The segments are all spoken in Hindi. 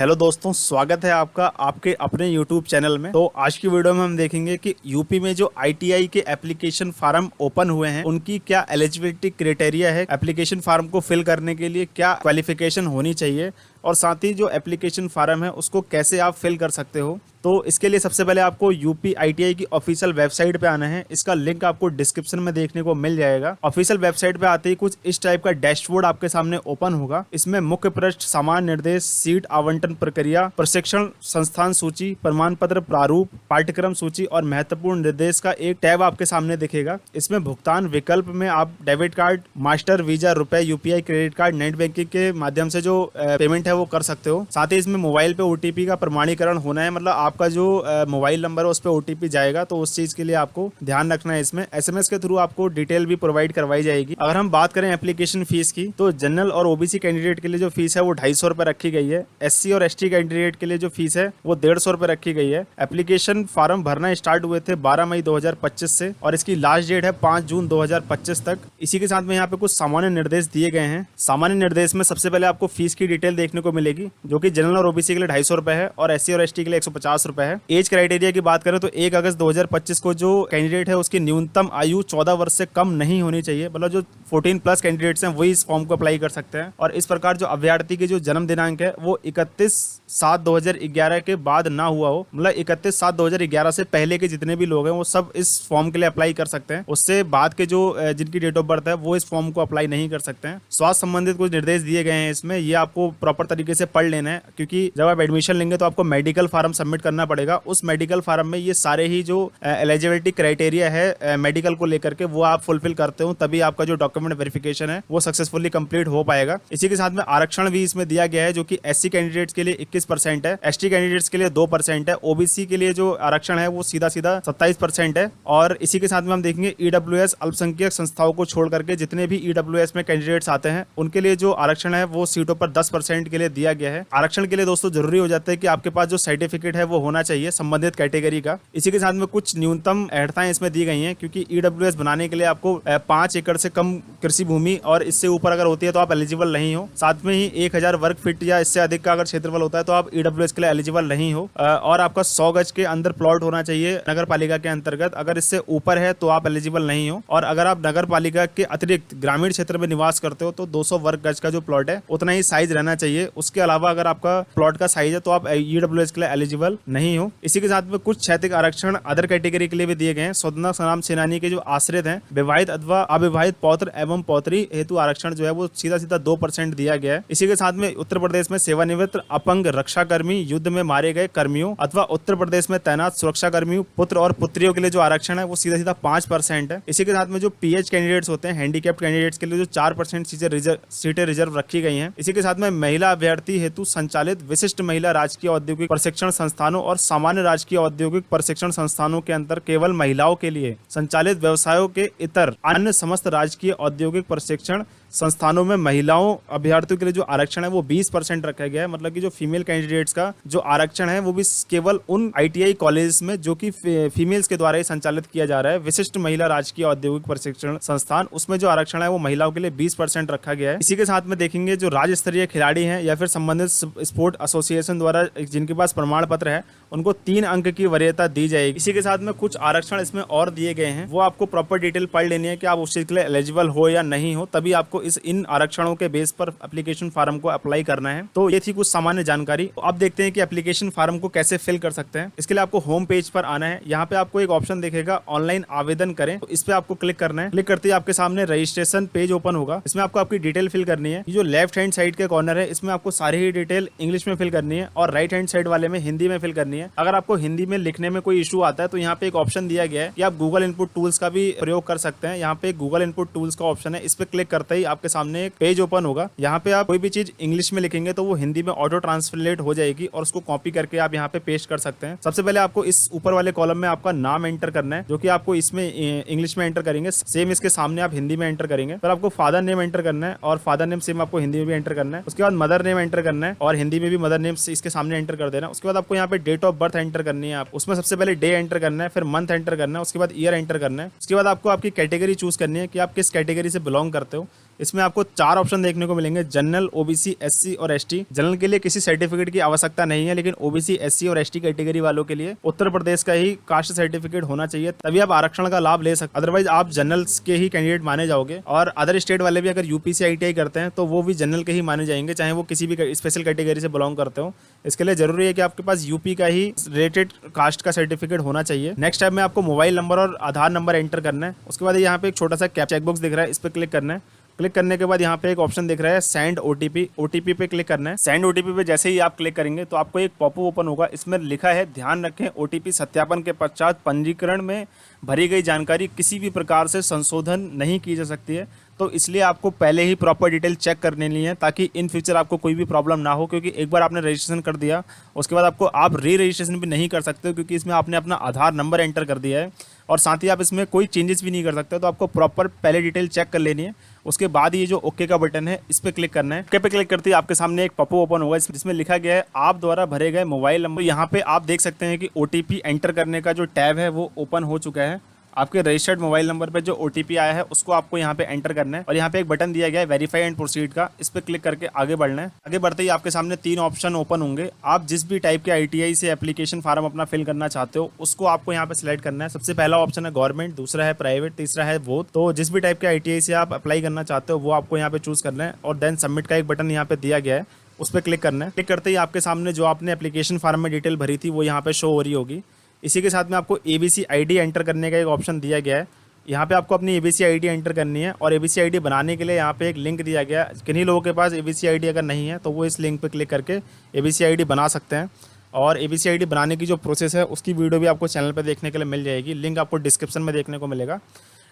हेलो दोस्तों, स्वागत है आपका आपके अपने YouTube चैनल में। तो आज की वीडियो में हम देखेंगे कि यूपी में जो आईटीआई के एप्लीकेशन फार्म ओपन हुए हैं उनकी क्या एलिजिबिलिटी क्राइटेरिया है, एप्लीकेशन फार्म को फिल करने के लिए क्या क्वालिफिकेशन होनी चाहिए और साथ ही जो एप्लीकेशन फार्म है उसको कैसे आप फिल कर सकते हो। तो इसके लिए सबसे पहले आपको यूपी आईटीआई की ऑफिशियल वेबसाइट पे आना है। इसका लिंक आपको डिस्क्रिप्शन में देखने को मिल जाएगा। ऑफिशियल वेबसाइट पे आते ही कुछ इस टाइप का डैशबोर्ड आपके सामने ओपन होगा। इसमें मुख्य पृष्ठ, सामान्य निर्देश, सीट आवंटन प्रक्रिया, प्रशिक्षण संस्थान सूची, प्रमाण पत्र प्रारूप, पाठ्यक्रम सूची और महत्वपूर्ण निर्देश का एक टैब आपके सामने दिखेगा। इसमें भुगतान विकल्प में आप डेबिट कार्ड, मास्टर, वीजा, रुपए, UPI, credit card, net banking के माध्यम से जो पेमेंट है वो कर सकते हो। साथ ही इसमें मोबाइल पे ओटीपी का प्रमाणीकरण होना है, मतलब आपका जो मोबाइल नंबर है उस पर ओटीपी जाएगा, तो उस चीज के लिए आपको ध्यान रखना है। इसमें एसएमएस के थ्रू आपको डिटेल भी प्रोवाइड करवाई जाएगी। अगर हम बात करें एप्लीकेशन फीस की, तो जनरल और ओबीसी कैंडिडेट के लिए जो फीस है वो 250 रुपए रखी गई है। एससी और एसटी कैंडिडेट के लिए जो फीस है वो 150 रुपए रखी गई है। एप्लीकेशन फॉर्म भरना स्टार्ट हुए थे 12 मई 2025 से और इसकी लास्ट डेट है 5 जून 2025 तक। इसी के साथ में यहाँ पे कुछ सामान्य निर्देश दिए गए हैं। सामान्य निर्देश में सबसे पहले आपको फीस की डिटेल देखने को मिलेगी, जो कि जनरल और ओबीसी के लिए 250 रुपए है और एससी और एसटी के लिए 150 रुपए है। एज क्राइटेरिया की बात करें तो 1 अगस्त 2025 को जो कैंडिडेट है उसकी न्यूनतम आयु 14 वर्ष से कम नहीं होनी चाहिए, मतलब जो 14 प्लस कैंडिडेट्स हैं वही इस फॉर्म को अप्लाई कर सकते हैं। और इस प्रकार जो अभ्यर्थी की जो जन्म दिनांक है वो 31/7/2011 के बाद ना हुआ हो, मतलब 31/7/2011 से पहले के जितने भी लोग हैं वो सब इस फॉर्म के लिए अप्लाई कर सकते हैं। उससे बाद के जो जिनकी डेट ऑफ बर्थ है वो इस फॉर्म को अप्लाई नहीं कर सकते हैं। स्वास्थ्य संबंधित कुछ निर्देश दिए गए हैं इसमें, ये आपको प्रॉपर तरीके से पढ़ लेना है, क्योंकि जब आप एडमिशन लेंगे तो आपको मेडिकल फॉर्म सबमिट करना पड़ेगा। उस मेडिकल फॉर्म में ये सारे ही जो एलिजिबिलिटी क्राइटेरिया है मेडिकल को लेकर के वो आप फुलफिल करते हो, तभी आपका जो डॉक्यूमेंट वेरिफिकेशन है वो सक्सेसफुली कंप्लीट हो पाएगा। इसी के साथ में आरक्षण भी इसमें दिया गया है, जो कि एससी कैंडिडेट्स के लिए 21% है, एसटी कैंडिडेट्स के लिए 2% है, ओबीसी के लिए जो आरक्षण है वो सीधा 27% है। और इसी के साथ में हम देखेंगे ईडब्ल्यूएस अल्पसंख्यक संस्थाओं को छोड़ करके जितने भी ईडब्ल्यूएस में कैंडिडेट्स आते हैं उनके लिए जो आरक्षण है वो सीटों पर 10% के लिए दिया गया है। आरक्षण के लिए दोस्तों जरूरी हो जाता है कि आपके पास जो सर्टिफिकेट है वो होना चाहिए संबंधित कैटेगरी का। इसी के साथ में कुछ न्यूनतम अर्हताएं इसमें दी गई हैं, क्योंकि ईडब्ल्यूएस बनाने के लिए आपको 5 एकड़ से कम कृषि भूमि और इससे ऊपर अगर होती है तो आप एलिजिबल नहीं हो। साथ में ही 1000 वर्ग फीट या इससे अधिक का अगर क्षेत्रफल होता है तो आप ईडब्ल्यूएस के लिए एलिजिबल नहीं हो। और आपका 100 गज के अंदर प्लॉट होना चाहिए नगर पालिका के अंतर्गत, अगर इससे ऊपर है तो आप एलिजिबल नहीं हो। और अगर आप नगर पालिका के अतिरिक्त ग्रामीण क्षेत्र में निवास करते हो तो 200 वर्ग गज का जो प्लॉट है उतना ही साइज रहना चाहिए। उसके अलावा अगर आपका प्लॉट का साइज है तो आप ईडब्ल्यूएस के लिए एलिजिबल नहीं हो। इसी के साथ में कुछ क्षैतिज आरक्षण अदर कैटेगरी के लिए भी दिए गए हैं। स्वतंत्रता संग्राम सेनानी के जो आश्रित हैं, विवाहित अथवा अविवाहित पौत्र एवं पौत्री हेतु आरक्षण जो है वो सीधा 2% दिया गया है। इसी के साथ में उत्तर प्रदेश में सेवानिवृत्त अपंग रक्षाकर्मी, युद्ध में मारे गए कर्मियों अथवा उत्तर प्रदेश में तैनात सुरक्षा कर्मियों, पुत्र और पुत्रियों के लिए जो आरक्षण है वो सीधा 5% है। इसी के साथ में जो पीएच कैंडिडेट्स होते हैं, हैंडीकैप्ड कैंडिडेट्स के लिए जो 4% सीटें रिजर्व रखी गई हैं। इसी के साथ में महिला अभ्यर्थी हेतु संचालित विशिष्ट महिला राजकीय औद्योगिक प्रशिक्षण संस्थानों और सामान्य राजकीय औद्योगिक प्रशिक्षण संस्थानों के अंतर केवल महिलाओं के लिए संचालित व्यवसायों के इतर अन्य समस्त राजकीय औद्योगिक प्रशिक्षण संस्थानों में महिलाओं अभ्यर्थियों के लिए जो आरक्षण है वो 20% रखा गया है। मतलब कि जो फीमेल कैंडिडेट्स का जो आरक्षण है वो भी केवल उन आईटीआई कॉलेज में जो कि फीमेल्स के द्वारा ही संचालित किया जा रहा है, विशिष्ट महिला राजकीय औद्योगिक प्रशिक्षण संस्थान, उसमें जो आरक्षण है वो महिलाओं के लिए 20% रखा गया है। इसी के साथ में देखेंगे जो राज्य स्तरीय खिलाड़ी हैं या फिर संबंधित स्पोर्ट एसोसिएशन द्वारा जिनके पास प्रमाण पत्र है उनको 3 अंक की वरीयता दी जाएगी। इसी के साथ में कुछ आरक्षण इसमें और दिए गए हैं, वो आपको प्रॉपर डिटेल पढ़ लेनी है कि आप उस चीज के लिए एलिजिबल हो या नहीं हो, तभी आपको इन आरक्षणों के बेस पर एप्लीकेशन फॉर्म को अप्लाई करना है। तो ये थी कुछ सामान्य जानकारी। तो अब देखते हैं कि एप्लीकेशन फॉर्म को कैसे फिल कर सकते हैं। इसके लिए आपको होम पेज पर आना है। यहाँ पे आपको एक ऑप्शन दिखेगा ऑनलाइन आवेदन करें, तो इस पे आपको क्लिक करना है। क्लिक करते ही आपके सामने रजिस्ट्रेशन पेज ओपन होगा। इसमें आपको आपकी डिटेल फिल करनी है। ये जो लेफ्ट हैंड साइड के कॉर्नर है इसमें आपको सारी ही डिटेल इंग्लिश में फिल करनी है और राइट हैंड साइड वाले में हिंदी में फिल करनी है। अगर आपको हिंदी में लिखने में कोई इशू आता है तो यहाँ पे एक ऑप्शन दिया गया है कि आप गूगल इनपुट टूल्स का भी प्रयोग कर सकते हैं। यहाँ पे गूगल इनपुट टूल्स का ऑप्शन है, इस पे क्लिक करते ही आपके सामने एक पेज ओपन होगा। यहाँ पे आप कोई भी चीज इंग्लिश में लिखेंगे तो वो हिंदी में ऑटो ट्रांसलेट हो जाएगी और उसको कॉपी करके आप यहाँ पे पेस्ट कर सकते हैं। सबसे पहले आपको इस ऊपर वाले कॉलम में आपका नाम एंटर करना है, जो कि आपको इसमें इंग्लिश में एंटर करेंगे, सेम इसके सामने आप हिंदी में एंटर करेंगे। फिर आपको फादर नेम एंटर करना है और फादर नेम सेम आपको हिंदी में भी एंटर करना है। उसके बाद मदर नेम एंटर करना है और हिंदी में भी मदर नेम इसके सामने एंटर कर देना। उसके बाद आपको यहाँ पे डेट ऑफ बर्थ एंटर करनी है। आप उसमें सबसे पहले डे एंटर करना है, फिर मंथ एंटर करना है, उसके बाद ईयर एंटर करना है। उसके बाद आपको आपकी कैटेगरी चूज करनी है कि आप किस कैटेगरी से बिलोंग करते हो। इसमें आपको 4 ऑप्शन देखने को मिलेंगे, जनरल, ओबीसी, एससी और एसटी। जनरल के लिए किसी सर्टिफिकेट की आवश्यकता नहीं है, लेकिन ओबीसी, एससी और एसटी कैटेगरी वालों के लिए उत्तर प्रदेश का ही कास्ट सर्टिफिकेट होना चाहिए, तभी आप आरक्षण का लाभ ले सकते। अदरवाइज आप जनरल के ही कैंडिडेट माने जाओगे। और अदर स्टेट वाले भी अगर यूपी से आईटीआई करते हैं तो वो भी जनरल के ही माने जाएंगे, चाहे वो किसी भी स्पेशल कैटेगरी से बिलोंग करते हो। इसके लिए जरूरी है कि आपके पास यूपी का ही रिलेटेड कास्ट का सर्टिफिकेट होना चाहिए। नेक्स्ट टाइम में आपको मोबाइल नंबर और आधार नंबर एंटर करना है। उसके बाद यहाँ पे एक छोटा सा चेकबॉक्स दिख रहा है, इस पर क्लिक करना है। क्लिक करने के बाद यहाँ पे एक ऑप्शन दिख रहा है सेंड ओटीपी, ओटीपी पे क्लिक करना है। सेंड ओटीपी पे जैसे ही आप क्लिक करेंगे तो आपको एक पॉपअप ओपन होगा, इसमें लिखा है ध्यान रखें ओटीपी सत्यापन के पश्चात पंजीकरण में भरी गई जानकारी किसी भी प्रकार से संशोधन नहीं की जा सकती है। तो इसलिए आपको पहले ही प्रॉपर डिटेल चेक करने ली है, ताकि इन फ्यूचर आपको कोई भी प्रॉब्लम ना हो। क्योंकि एक बार आपने रजिस्ट्रेशन कर दिया, उसके बाद आपको आप री रजिस्ट्रेशन भी नहीं कर सकते हो, क्योंकि इसमें आपने अपना आधार नंबर एंटर कर दिया है और साथ ही आप इसमें कोई चेंजेस भी नहीं कर सकते। तो आपको प्रॉपर पहले डिटेल चेक कर लेनी है। उसके बाद ये जो ओके का बटन है इस पर क्लिक करना है। ओके पे क्लिक करते ही आपके सामने एक पॉपअप ओपन होगा, जिसमें लिखा गया है आप द्वारा भरे गए मोबाइल नंबर। यहाँ पे आप देख सकते हैं कि ओटीपी एंटर करने का जो टैब है वो ओपन हो चुका है। आपके रजिस्टर्ड मोबाइल नंबर पे जो ओटीपी आया है उसको आपको यहाँ पे एंटर करना है और यहाँ पे एक बटन दिया गया है वेरीफाई एंड प्रोसीड का, इस पे क्लिक करके आगे बढ़ना है। आगे बढ़ते ही आपके सामने 3 ऑप्शन ओपन होंगे। आप जिस भी टाइप के आईटीआई से एप्लीकेशन फॉर्म अपना फिल करना चाहते हो उसको आपको यहाँ पे सिलेक्ट करना है। सबसे पहला ऑप्शन है गवर्नमेंट, दूसरा है प्राइवेट, तीसरा है बोथ। तो जिस भी टाइप के आईटीआई से आप अप्लाई करना चाहते हो वो आपको यहाँ पे चूज करना है और देन सबमिट का एक बटन यहाँ पे दिया गया है, उस पर क्लिक करना है। क्लिक करते ही आपके सामने जो आपने एप्लीकेशन फॉर्म में डिटेल भरी थी वो यहाँ पे शो हो रही होगी। इसी के साथ में आपको एबीसी आईडी एंटर करने का एक ऑप्शन दिया गया है। यहाँ पे आपको अपनी एबीसी आईडी एंटर करनी है और एबीसी आईडी बनाने के लिए यहाँ पे एक लिंक दिया गया है। किन्हीं लोगों के पास एबीसी आईडी अगर नहीं है तो वो इस लिंक पे क्लिक करके एबीसी आईडी बना सकते हैं। और एबीसी आईडी बनाने की जो प्रोसेस है उसकी वीडियो भी आपको चैनल पे देखने के लिए मिल जाएगी, लिंक आपको डिस्क्रिप्शन में देखने को मिलेगा।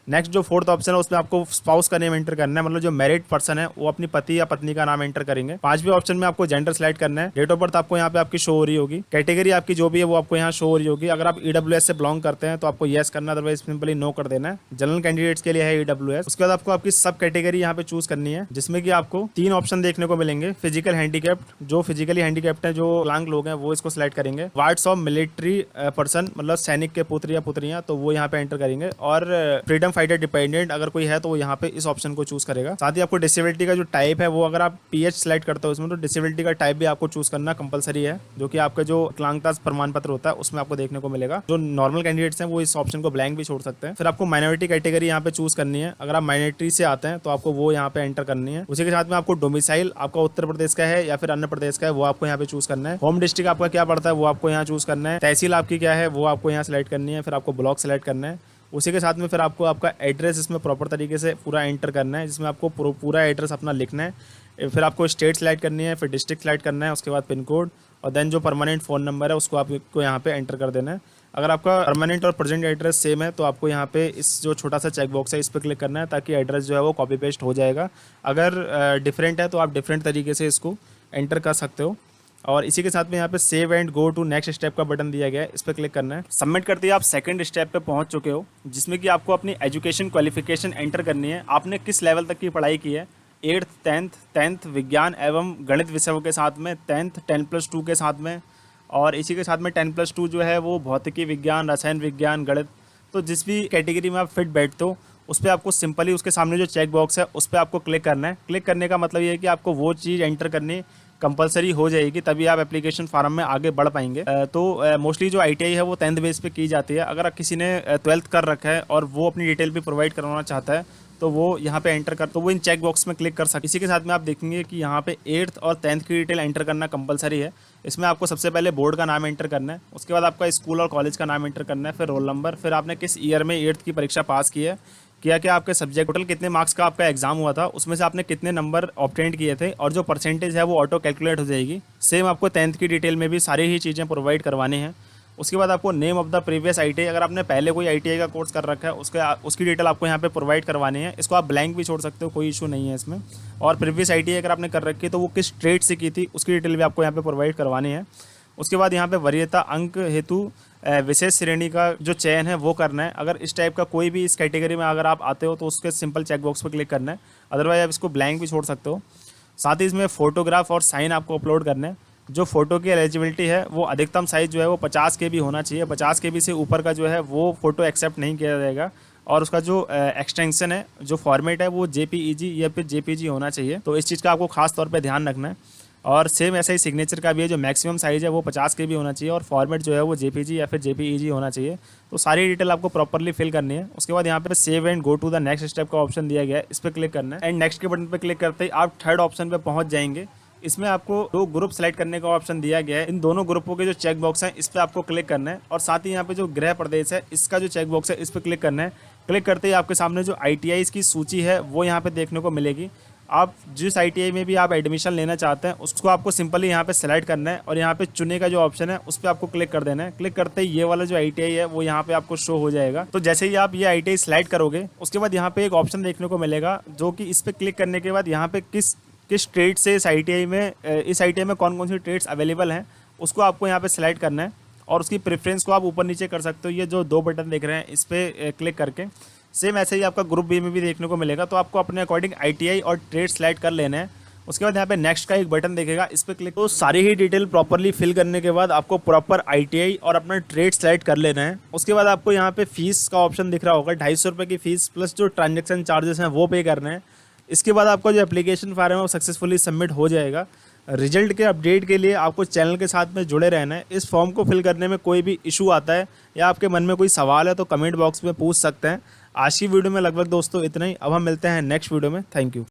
नेक्स्ट जो 4th ऑप्शन है उसमें आपको स्पाउस का नेम एंटर करना है, मतलब जो मैरिड पर्सन है वो अपनी पति या पत्नी का नाम एंटर करेंगे। 5वें ऑप्शन में आपको जेंडर सेलेक्ट करना है। डेट ऑफ बर्थ आपको यहाँ पे आपकी शो हो रही होगी। कैटेगरी आपकी जो भी है वो आपको यहाँ शो हो रही होगी। अगर आप ईडब्ल्यूएस से बिलोंग करते हैं तो आपको येस करना है, अदरवाइज सिंपली नो कर देना है। जनरल कैंडिडेट्स के लिए है ईडब्ल्यूएस। उसके बाद आपको आपकी सब कैटेगरी यहाँ पे चूज करनी है, जिसमें कि आपको 3 ऑप्शन देखने को मिलेंगे। फिजिकल हैंडीकैप्ड, जो फिजिकली हैंडीकैप्ड है, जो विकलांग लोग हैं वो इसको सिलेक्ट करेंगे। वार्ड्स ऑफ मिलिट्री पर्सन, मतलब सैनिक के पुत्र या पुत्रियां, तो वो यहाँ पे एंटर करेंगे। और फ्रीडम फाइटर डिपेंडेंट अगर कोई है तो वो यहाँ पे इस ऑप्शन को चूज करेगा। साथ ही आपको डिसेबिलिटी का जो टाइप है वो अगर आप पीएच सेलेक्ट करते हो उसमें, तो डिसेबिलिटी का टाइप भी आपको चूज करना कंपलसरी है, जो कि आपका जो विकलांगता प्रमाण पत्र होता है उसमें आपको देखने को मिलेगा। जो नॉर्मल कैंडिडेट्स हैं वो इस ऑप्शन को ब्लैंक भी छोड़ सकते हैं। फिर आपको माइनॉरिटी कैटेगरी यहाँ पे चूज करनी है। अगर आप माइनॉरिटी से आते हैं तो आपको वो यहाँ पे एंटर करनी है। उसी के साथ में आपको डोमिसाइल आपका उत्तर प्रदेश का है या फिर अन्य प्रदेश का है वो आपको यहाँ पे चूज करना है। होम डिस्ट्रिक्ट आपका क्या पड़ता है वो आपको यहाँ चूज करना है। तहसील आपकी क्या है वो आपको यहाँ सेलेक्ट करनी है। फिर आपको ब्लॉक सेलेक्ट करना है। उसी के साथ में फिर आपको आपका एड्रेस इसमें प्रॉपर तरीके से पूरा एंटर करना है, जिसमें आपको पूरा एड्रेस अपना लिखना है। फिर आपको स्टेट सेलेक्ट करनी है, फिर डिस्ट्रिक्ट सेलेक्ट करना है, उसके बाद पिन कोड और देन जो परमानेंट फ़ोन नंबर है उसको आपको यहाँ पे एंटर कर देना है। अगर आपका परमानेंट और प्रेजेंट एड्रेस सेम है तो आपको यहाँ पे इस जो छोटा सा चेक बॉक्स है इस पर क्लिक करना है, ताकि एड्रेस जो है वो कॉपी पेस्ट हो जाएगा। अगर डिफरेंट है तो आप डिफरेंट तरीके से इसको एंटर कर सकते हो। और इसी के साथ में यहाँ पे save and go to next step का बटन दिया गया है, इस पर क्लिक करना है। सबमिट करते ही आप सेकंड स्टेप पे पहुंच चुके हो, जिसमें कि आपको अपनी एजुकेशन क्वालिफिकेशन एंटर करनी है। आपने किस लेवल तक की पढ़ाई की है, 8th 10th विज्ञान एवं गणित विषयों के साथ में, 10th 10+2 के साथ में, और इसी के साथ में 10+2 जो है वो भौतिकी विज्ञान, रसायन विज्ञान, गणित। तो जिस भी कैटेगरी में आप फिट बैठते हो उस पर आपको सिंपली उसके सामने जो चेक बॉक्स है उस पर आपको क्लिक करना है। क्लिक करने का मतलब ये है कि आपको वो चीज़ एंटर करनी कंपलसरी हो जाएगी, तभी आप एप्लीकेशन फॉर्म में आगे बढ़ पाएंगे। तो मोस्टली जो आईटीआई है वो 10th बेस पे की जाती है। अगर किसी ने 12th कर रखा है और वो अपनी डिटेल भी प्रोवाइड करवाना चाहता है तो वो यहाँ पे एंटर कर, तो वो इन चेक बॉक्स में क्लिक कर सकते। इसी के साथ में आप देखेंगे कि यहाँ पे 8th और 10th की डिटेल एंटर करना कंपलसरी है। इसमें आपको सबसे पहले बोर्ड का नाम एंटर करना है, उसके बाद आपका स्कूल और कॉलेज का नाम एंटर करना है, फिर रोल नंबर, फिर आपने किस ईयर में 8th की परीक्षा पास की है, क्या आपके सब्जेक्ट, टोटल कितने मार्क्स का आपका एग्जाम हुआ था, उसमें से आपने कितने नंबर ऑब्टेंड किए थे, और जो परसेंटेज है वो ऑटो कैलकुलेट हो जाएगी। सेम आपको 10th की डिटेल में भी सारी ही चीज़ें प्रोवाइड करवानी हैं। उसके बाद आपको name of the previous ITI, अगर आपने पहले कोई आईटीआई का कोर्स कर रखा है उसकी डिटेल आपको यहाँ पे प्रोवाइड करवानी है। इसको आप ब्लैंक भी छोड़ सकते हो, कोई इशू नहीं है इसमें। और प्रीवियस आईटीआई अगर आपने कर रखी है तो वो किस ट्रेड से की थी उसकी डिटेल भी आपको यहाँ पे प्रोवाइड करवानी है। उसके बाद यहाँ पे वरीयता अंक हेतु विशेष श्रेणी का जो चयन है वो करना है। अगर इस टाइप का कोई भी इस कैटेगरी में अगर आप आते हो तो उसके सिंपल चेक बॉक्स पर क्लिक करना है, अदरवाइज आप इसको ब्लैंक भी छोड़ सकते हो। साथ ही इसमें फोटोग्राफ और साइन आपको अपलोड करना है। जो फोटो की एलिजिबिलिटी है वो अधिकतम साइज़ जो है वो 50 KB होना चाहिए। 50 KB से ऊपर का जो है वो फ़ोटो एक्सेप्ट नहीं किया जाएगा। और उसका जो एक्सटेंशन है, जो फॉर्मेट है वो JPEG या फिर JPG होना चाहिए। तो इस चीज़ का आपको खास तौर पे ध्यान रखना है। और सेम ऐसा ही सिग्नेचर का भी है, जो मैक्सिमम साइज़ है वो 50 KB होना चाहिए और फॉर्मेट जो है वो JPG या फिर JPEG होना चाहिए। तो सारी डिटेल आपको प्रॉपरली फिल करनी है। उसके बाद यहाँ पे save and go to the next step का ऑप्शन दिया गया है, इस पर क्लिक करना है एंड नेक्स्ट के बटन पर क्लिक करते ही आप थर्ड ऑप्शन पे पहुंच जाएंगे। इसमें आपको 2 ग्रुप सेलेक्ट करने का ऑप्शन दिया गया है। इन दोनों ग्रुपों के जो चेक बॉक्स हैं इस पर आपको क्लिक करना है और साथ ही यहाँ पे जो गृह प्रदेश है इसका जो चेक बॉक्स है इस पर क्लिक करना है। क्लिक करते ही आपके सामने जो ITIs की सूची है वो यहाँ पे देखने को मिलेगी। आप जिस ITI में भी आप एडमिशन लेना चाहते हैं उसको आपको सिंपली यहाँ पे सेलेक्ट करना है और यहाँ पे चुने का जो ऑप्शन है उस पर आपको क्लिक कर देना है। क्लिक करते ही ये वाला जो ITI है वो यहाँ पे आपको शो हो जाएगा। तो जैसे ही आप ये ITI सेलेक्ट करोगे उसके बाद यहाँ पे एक ऑप्शन देखने को मिलेगा, जो कि इस पर क्लिक करने के बाद यहाँ पे किस ट्रेड से इस ITI में कौन कौन सी ट्रेड्स अवेलेबल हैं उसको आपको यहाँ पे सेलेक्ट करना है और उसकी प्रेफरेंस को आप ऊपर नीचे कर सकते हो। ये जो 2 बटन देख रहे हैं इस पर क्लिक करके सेम ऐसे ही आपका ग्रुप बी में भी देखने को मिलेगा। तो आपको अपने अकॉर्डिंग ITI और ट्रेड सेलेक्ट कर लेना है। उसके बाद यहाँ पे नेक्स्ट का एक बटन दिखेगा, इस पर क्लिक। तो सारी ही डिटेल प्रॉपरली फिल करने के बाद आपको प्रॉपर ITI और अपना ट्रेड सेलेक्ट कर लेना है। उसके बाद आपको यहाँ पे फीस का ऑप्शन दिख रहा होगा, 250 रुपये की फीस प्लस जो ट्रांजेक्शन चार्जेस हैं वो पे करना है। इसके बाद आपका जो एप्लीकेशन फॉर्म है वो सक्सेसफुली सबमिट हो जाएगा। रिजल्ट के अपडेट के लिए आपको चैनल के साथ में जुड़े रहना है। इस फॉर्म को फिल करने में कोई भी इशू आता है या आपके मन में कोई सवाल है तो कमेंट बॉक्स में पूछ सकते हैं। आज की वीडियो में लगभग दोस्तों इतना ही। अब हम मिलते हैं नेक्स्ट वीडियो में। Thank you.